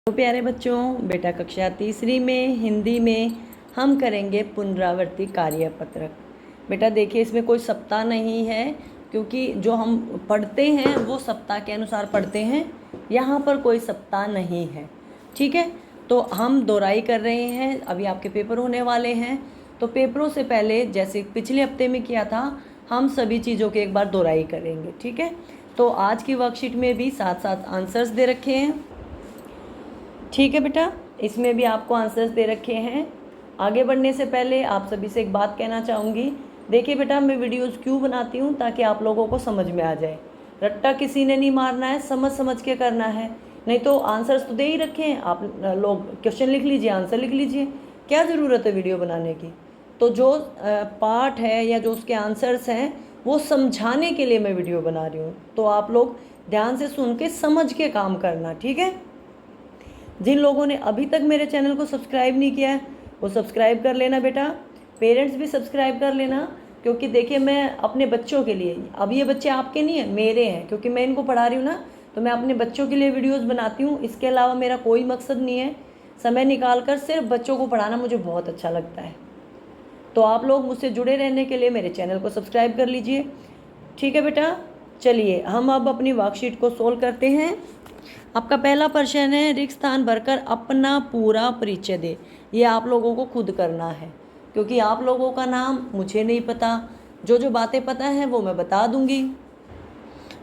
तो प्यारे बच्चों, बेटा कक्षा तीसरी में हिंदी में हम करेंगे पुनरावर्ती कार्यपत्रक। बेटा देखिए, इसमें कोई सप्ताह नहीं है क्योंकि जो हम पढ़ते हैं वो सप्ताह के अनुसार पढ़ते हैं। यहाँ पर कोई सप्ताह नहीं है, ठीक है। तो हम दोहराई कर रहे हैं, अभी आपके पेपर होने वाले हैं, तो पेपरों से पहले जैसे पिछले हफ्ते में किया था, हम सभी चीज़ों की एक बार दोहराई करेंगे, ठीक है। तो आज की वर्कशीट में भी साथ साथ आंसर्स दे रखे हैं, ठीक है बेटा। इसमें भी आपको आंसर्स दे रखे हैं। आगे बढ़ने से पहले आप सभी से एक बात कहना चाहूँगी। देखिए बेटा, मैं वीडियोस क्यों बनाती हूँ, ताकि आप लोगों को समझ में आ जाए। रट्टा किसी ने नहीं मारना है, समझ समझ के करना है। नहीं तो आंसर्स तो दे ही रखे हैं, आप लोग क्वेश्चन लिख लीजिए, आंसर लिख लीजिए, क्या ज़रूरत है वीडियो बनाने की। तो जो पार्ट है या जो उसके आंसर्स हैं वो समझाने के लिए मैं वीडियो बना रही हूँ। तो आप लोग ध्यान से सुन के समझ के काम करना, ठीक है। जिन लोगों ने अभी तक मेरे चैनल को सब्सक्राइब नहीं किया है वो सब्सक्राइब कर लेना बेटा। पेरेंट्स भी सब्सक्राइब कर लेना, क्योंकि देखिए मैं अपने बच्चों के लिए, अब ये बच्चे आपके नहीं हैं, मेरे हैं, क्योंकि मैं इनको पढ़ा रही हूँ ना, तो मैं अपने बच्चों के लिए वीडियोस बनाती हूँ। इसके अलावा मेरा कोई मकसद नहीं है। समय निकाल कर सिर्फ बच्चों को पढ़ाना मुझे बहुत अच्छा लगता है। तो आप लोग मुझसे जुड़े रहने के लिए मेरे चैनल को सब्सक्राइब कर लीजिए, ठीक है बेटा। चलिए हम अब अपनी वर्कशीट को सोल्व करते हैं। आपका पहला प्रश्न है, रिक्त स्थान भरकर अपना पूरा परिचय दे। ये आप लोगों को खुद करना है, क्योंकि आप लोगों का नाम मुझे नहीं पता। जो बातें पता हैं वो मैं बता दूंगी,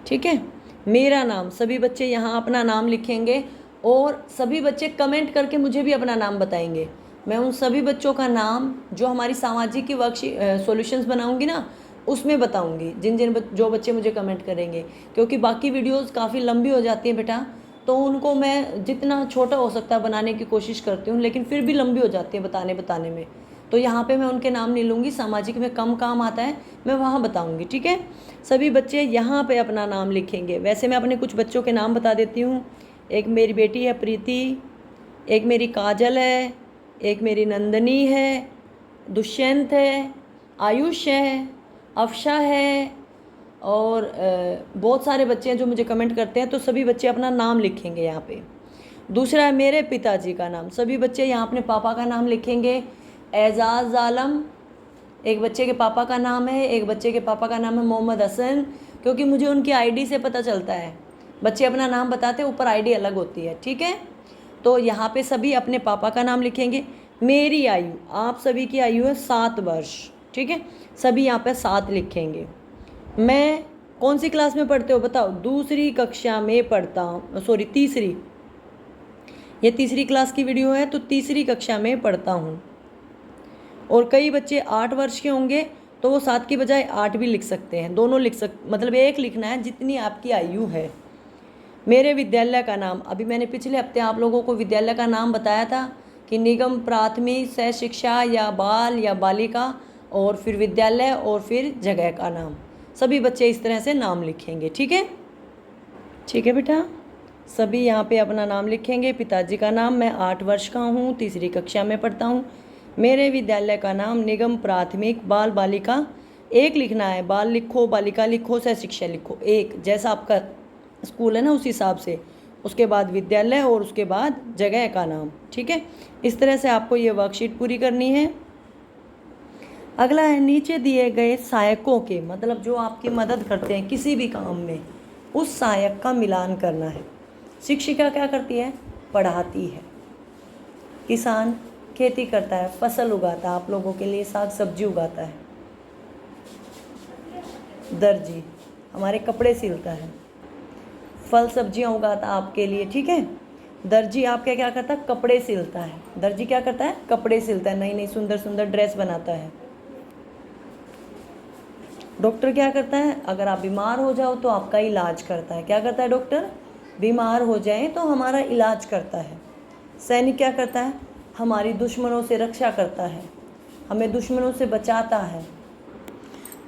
ठीक है। मेरा नाम, सभी बच्चे यहाँ अपना नाम लिखेंगे और सभी बच्चे कमेंट करके मुझे भी अपना नाम बताएंगे। मैं उन सभी बच्चों का नाम जो हमारी सामाजिक की वर्कशीट सॉल्यूशंस बनाऊंगी ना, उसमें बताऊंगी, जो बच्चे मुझे कमेंट करेंगे। क्योंकि बाकी वीडियोस काफ़ी लंबी हो जाती हैं बेटा, तो उनको मैं जितना छोटा हो सकता है बनाने की कोशिश करती हूँ, लेकिन फिर भी लंबी हो जाती है बताने में। तो यहाँ पे मैं उनके नाम नहीं लूँगी, सामाजिक में कम काम आता है, मैं वहाँ बताऊँगी, ठीक है। सभी बच्चे यहाँ पे अपना नाम लिखेंगे। वैसे मैं अपने कुछ बच्चों के नाम बता देती हूँ। एक मेरी बेटी है प्रीति, एक मेरी काजल है, एक मेरी नंदनी है, दुष्यंत है, आयुष है, अफशा है, और बहुत सारे बच्चे हैं जो मुझे कमेंट करते हैं। तो सभी बच्चे अपना नाम लिखेंगे यहाँ पे। दूसरा है मेरे पिताजी का नाम। सभी बच्चे यहाँ अपने पापा का नाम लिखेंगे। एजाज आलम एक बच्चे के पापा का नाम है, एक बच्चे के पापा का नाम है मोहम्मद हसन, क्योंकि मुझे उनकी आईडी से पता चलता है। बच्चे अपना नाम बताते हैं, ऊपर आईडी अलग होती है, ठीक है। तो यहाँ पे सभी अपने पापा का नाम लिखेंगे। मेरी आयु, आप सभी की आयु है 7 वर्ष, ठीक है। सभी यहाँ पे 7 लिखेंगे। मैं कौन सी क्लास में पढ़ते हो बताओ? दूसरी कक्षा में पढ़ता हूँ, सॉरी तीसरी, ये तीसरी क्लास की वीडियो है, तो तीसरी कक्षा में पढ़ता हूँ। और कई बच्चे 8 वर्ष के होंगे तो वो 7 की बजाय 8 भी लिख सकते हैं, दोनों मतलब एक लिखना है जितनी आपकी आयु है। मेरे विद्यालय का नाम, अभी मैंने पिछले हफ्ते आप लोगों को विद्यालय का नाम बताया था कि निगम प्राथमिक सह शिक्षा या बाल या बालिका, और फिर विद्यालय, और फिर जगह का नाम। सभी बच्चे इस तरह से नाम लिखेंगे, ठीक है। ठीक है बेटा, सभी यहाँ पे अपना नाम लिखेंगे। पिताजी का नाम, मैं 8 वर्ष का हूँ, तीसरी कक्षा में पढ़ता हूँ। मेरे विद्यालय का नाम निगम प्राथमिक बाल बालिका, एक लिखना है, बाल लिखो, बालिका लिखो, सह शिक्षा लिखो, एक, जैसा आपका स्कूल है ना उस हिसाब से। उसके बाद विद्यालय और उसके बाद जगह का नाम, ठीक है। इस तरह से आपको ये वर्कशीट पूरी करनी है। अगला है, नीचे दिए गए सहायकों के, मतलब जो आपकी मदद करते हैं किसी भी काम में, उस सहायक का मिलान करना है। शिक्षिका क्या करती है? पढ़ाती है। किसान खेती करता है, फसल उगाता है, आप लोगों के लिए साग सब्जी उगाता है। दर्जी हमारे कपड़े सिलता है, फल सब्जियां उगाता है आपके लिए, ठीक है। दर्जी आपके क्या करता है? कपड़े सिलता है। दर्जी क्या करता है? कपड़े सिलता है, नई नई सुंदर सुंदर ड्रेस बनाता है। डॉक्टर क्या करता है? अगर आप बीमार हो जाओ तो आपका इलाज करता है। क्या करता है डॉक्टर? बीमार हो जाए तो हमारा इलाज करता है। सैनिक क्या करता है? हमारी दुश्मनों से रक्षा करता है, हमें दुश्मनों से बचाता है।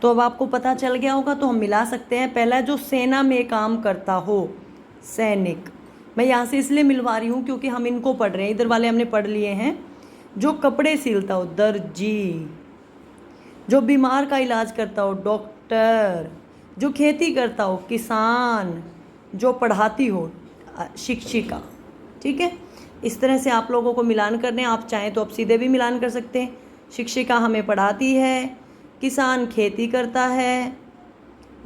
तो अब आपको पता चल गया होगा, तो हम मिला सकते हैं। पहला, जो सेना में काम करता हो, सैनिक। मैं यहाँ से इसलिए मिलवा रही हूँ क्योंकि हम इनको पढ़ रहे हैं, इधर वाले हमने पढ़ लिए हैं। जो कपड़े सिलता हो, दर्जी। जो बीमार का इलाज करता हो, डॉक्टर। जो खेती करता हो, किसान। जो पढ़ाती हो, शिक्षिका, ठीक है। इस तरह से आप लोगों को मिलान करने, आप चाहें तो आप सीधे भी मिलान कर सकते हैं। शिक्षिका हमें पढ़ाती है, किसान खेती करता है,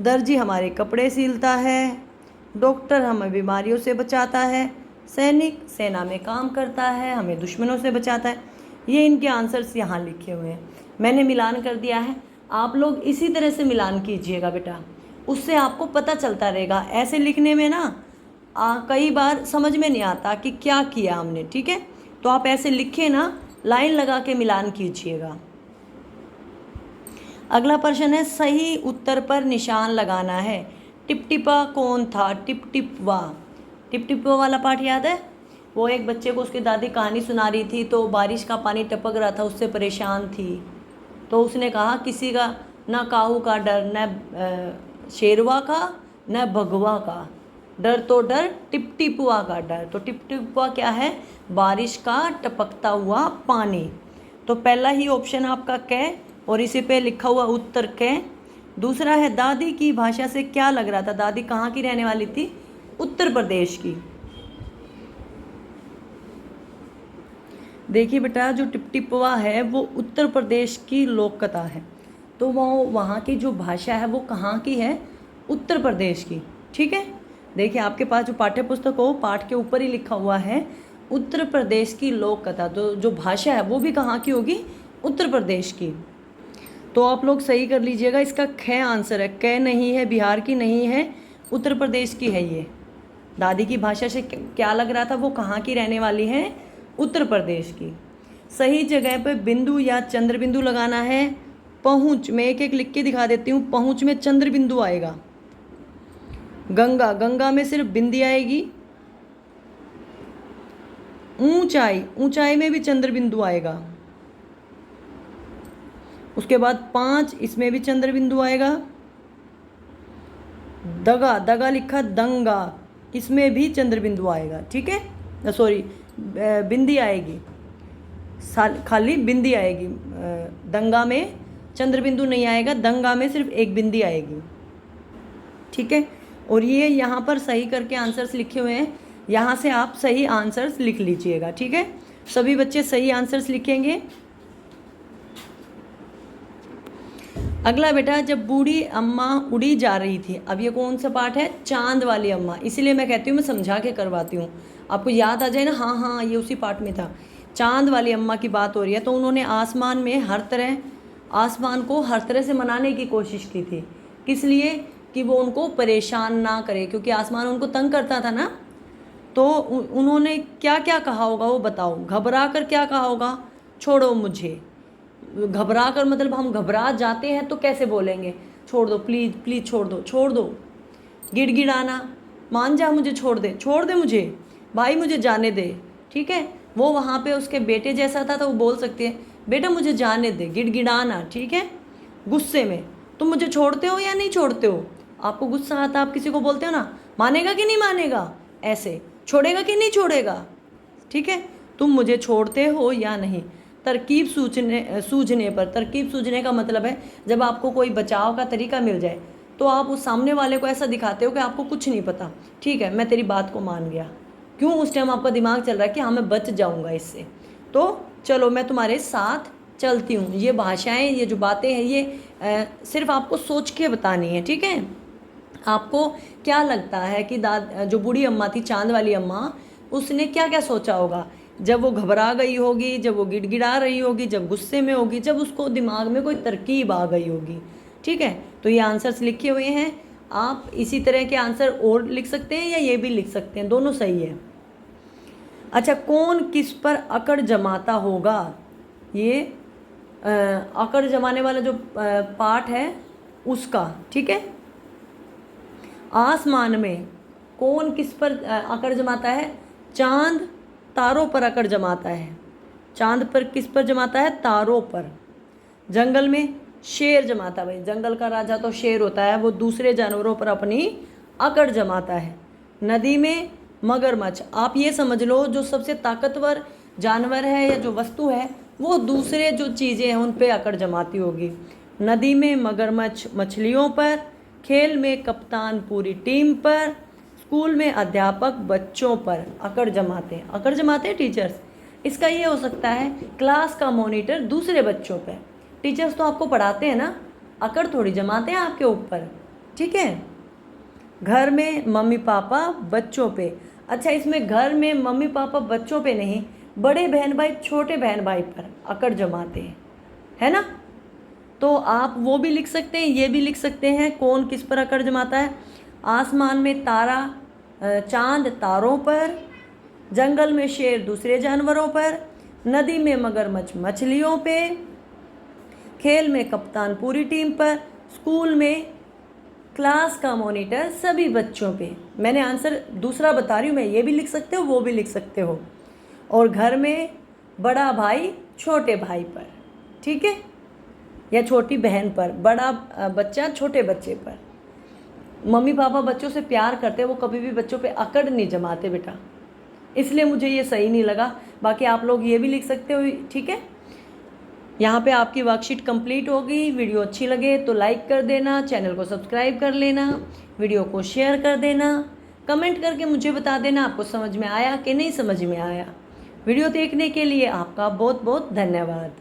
दर्जी हमारे कपड़े सिलता है, डॉक्टर हमें बीमारियों से बचाता है, सैनिक सेना में काम करता है, हमें दुश्मनों से बचाता है। ये इनके आंसर्स यहाँ लिखे हुए हैं, मैंने मिलान कर दिया है। आप लोग इसी तरह से मिलान कीजिएगा बेटा, उससे आपको पता चलता रहेगा। ऐसे लिखने में ना कई बार समझ में नहीं आता कि क्या किया हमने, ठीक है। तो आप ऐसे लिखे ना, लाइन लगा के मिलान कीजिएगा। अगला प्रश्न है, सही उत्तर पर निशान लगाना है। टिपटिपा कौन था? टिपटिपवा, टिपटिपवा वाला पाठ याद है? वो एक बच्चे को उसकी दादी कहानी सुना रही थी, तो बारिश का पानी टपक रहा था, उससे परेशान थी। तो उसने कहा, किसी का न काहू का डर, न शेरवा का, न भगवा का डर, तो डर टिपटिपुआ का डर। तो टिपटिपुआ क्या है? बारिश का टपकता हुआ पानी। तो पहला ही ऑप्शन आपका क, और इसी पे लिखा हुआ उत्तर क। दूसरा है, दादी की भाषा से क्या लग रहा था? दादी कहाँ की रहने वाली थी? उत्तर प्रदेश की। देखिए बेटा, जो टिपटिपुआ है वो उत्तर प्रदेश की लोक कथा है, तो वो वहाँ की जो भाषा है वो कहाँ की है? उत्तर प्रदेश की, ठीक है। देखिए आपके पास जो पाठ्य पुस्तक हो, पाठ के ऊपर ही लिखा हुआ है उत्तर प्रदेश की लोक कथा, तो जो भाषा है वो भी कहाँ की होगी? उत्तर प्रदेश की। तो आप लोग सही कर लीजिएगा, इसका ख आंसर है, क नहीं है, बिहार की नहीं है, उत्तर प्रदेश की है ये। दादी की भाषा से क्या लग रहा था? वो कहाँ की रहने वाली है? उत्तर प्रदेश की। सही जगह पर बिंदु या चंद्र बिंदु लगाना है। पहुँच, मैं एक एक लिख के दिखा देती हूँ। पहुँच में चंद्र बिंदु आएगा। गंगा, गंगा में सिर्फ बिंदी आएगी। ऊंचाई, ऊंचाई में भी चंद्र बिंदु आएगा। उसके बाद 5, इसमें भी चंद्र बिंदु आएगा। दगा, दगा लिखा दंगा, इसमें भी चंद्र बिंदु आएगा, ठीक है। सॉरी, बिंदी आएगी, खाली बिंदी आएगी। दंगा में चंद्र बिंदु नहीं आएगा, दंगा में सिर्फ एक बिंदी आएगी, ठीक है। और ये यहाँ पर सही करके आंसर्स लिखे हुए हैं, यहाँ से आप सही आंसर्स लिख लीजिएगा, ठीक है। सभी बच्चे सही आंसर्स लिखेंगे। अगला बेटा, जब बूढ़ी अम्मा उड़ी जा रही थी। अब ये कौन सा पाठ है? चांद वाली अम्मा। इसीलिए मैं कहती हूँ मैं समझा के करवाती हूँ, आपको याद आ जाए ना। हाँ हाँ, ये उसी पाठ में था। चांद वाली अम्मा की बात हो रही है। तो उन्होंने आसमान में आसमान को हर तरह से मनाने की कोशिश की थी। किस लिए? कि वो उनको परेशान ना करे, क्योंकि आसमान उनको तंग करता था ना। तो उन्होंने क्या क्या कहा होगा वो बताओ। घबरा कर क्या कहा होगा? छोड़ो मुझे। घबरा कर मतलब हम घबरा जाते हैं तो कैसे बोलेंगे? छोड़ दो, प्लीज़ प्लीज़ छोड़ दो, छोड़ दो। गिड़गिड़ाना, मान जा, मुझे छोड़ दे, छोड़ दे मुझे, भाई मुझे जाने दे, ठीक है। वो वहाँ पे उसके बेटे जैसा था, तो वो बोल सकती है, बेटा मुझे जाने दे। गिड़गिड़ाना, ठीक है। गुस्से में, तुम मुझे छोड़ते हो या नहीं छोड़ते हो? आपको गुस्सा आता, आप किसी को बोलते हो ना, मानेगा कि नहीं मानेगा, ऐसे छोड़ेगा कि नहीं छोड़ेगा, ठीक है। तुम मुझे छोड़ते हो या नहीं। तरकीब सूझने पर, तरकीब सूझने का मतलब है जब आपको कोई बचाव का तरीका मिल जाए, तो आप उस सामने वाले को ऐसा दिखाते हो कि आपको कुछ नहीं पता, ठीक है, मैं तेरी बात को मान गया। क्यों? उस टाइम आपका दिमाग चल रहा है कि हाँ मैं बच जाऊँगा इससे, तो चलो मैं तुम्हारे साथ चलती हूँ। ये भाषाएँ, ये जो बातें हैं, ये सिर्फ आपको सोच के बतानी है, ठीक है। आपको क्या लगता है कि जो बूढ़ी अम्मा थी, चांद वाली अम्मा, उसने क्या क्या सोचा होगा? जब वो घबरा गई होगी, जब वो गिड़गिड़ा रही होगी, जब गुस्से में होगी, जब उसको दिमाग में कोई तरकीब आ गई होगी, ठीक है। तो ये आंसर्स लिखे हुए हैं। आप इसी तरह के आंसर और लिख सकते हैं या ये भी लिख सकते हैं, दोनों सही है। अच्छा, कौन किस पर अकड़ जमाता होगा? ये अकड़ जमाने वाला जो पाठ है उसका, ठीक है। आसमान में कौन किस पर अकड़ जमाता है? चांद तारों पर अकड़ जमाता है। चांद पर किस पर जमाता है? तारों पर। जंगल में शेर जमाता है, भाई जंगल का राजा तो शेर होता है, वो दूसरे जानवरों पर अपनी अकड़ जमाता है। नदी में मगरमच्छ। आप ये समझ लो, जो सबसे ताकतवर जानवर है या जो वस्तु है, वो दूसरे जो चीज़ें हैं उन पर अकड़ जमाती होगी। नदी में मगरमच्छ मछलियों पर, खेल में कप्तान पूरी टीम पर, स्कूल में अध्यापक बच्चों पर अकड़ जमाते हैं। अकड़ जमाते हैं टीचर्स। इसका ये हो सकता है क्लास का मॉनिटर दूसरे बच्चों पर। टीचर्स तो आपको पढ़ाते हैं ना, अकड़ थोड़ी जमाते हैं आपके ऊपर, ठीक है। घर में मम्मी पापा बच्चों पे। अच्छा, इसमें घर में मम्मी पापा बच्चों पे नहीं, बड़े बहन भाई छोटे बहन भाई पर अकड़ जमाते हैं, है ना। तो आप वो भी लिख सकते हैं, ये भी लिख सकते हैं, कौन किस पर अकड़ जमाता है। आसमान में तारा चांद तारों पर, जंगल में शेर दूसरे जानवरों पर, नदी में मगरमच्छ मछलियों पे, खेल में कप्तान पूरी टीम पर, स्कूल में क्लास का मॉनिटर सभी बच्चों पे। मैंने आंसर दूसरा बता रही हूँ मैं, ये भी लिख सकते हो, वो भी लिख सकते हो। और घर में बड़ा भाई छोटे भाई पर, ठीक है, या छोटी बहन पर, बड़ा बच्चा छोटे बच्चे पर। मम्मी पापा बच्चों से प्यार करते हैं, वो कभी भी बच्चों पे अकड़ नहीं जमाते बेटा, इसलिए मुझे ये सही नहीं लगा। बाकी आप लोग ये भी लिख सकते हो, ठीक है। यहाँ पे आपकी वर्कशीट कंप्लीट हो गई। वीडियो अच्छी लगे तो लाइक कर देना, चैनल को सब्सक्राइब कर लेना, वीडियो को शेयर कर देना, कमेंट करके मुझे बता देना आपको समझ में आया कि नहीं समझ में आया। वीडियो देखने के लिए आपका बहुत बहुत धन्यवाद।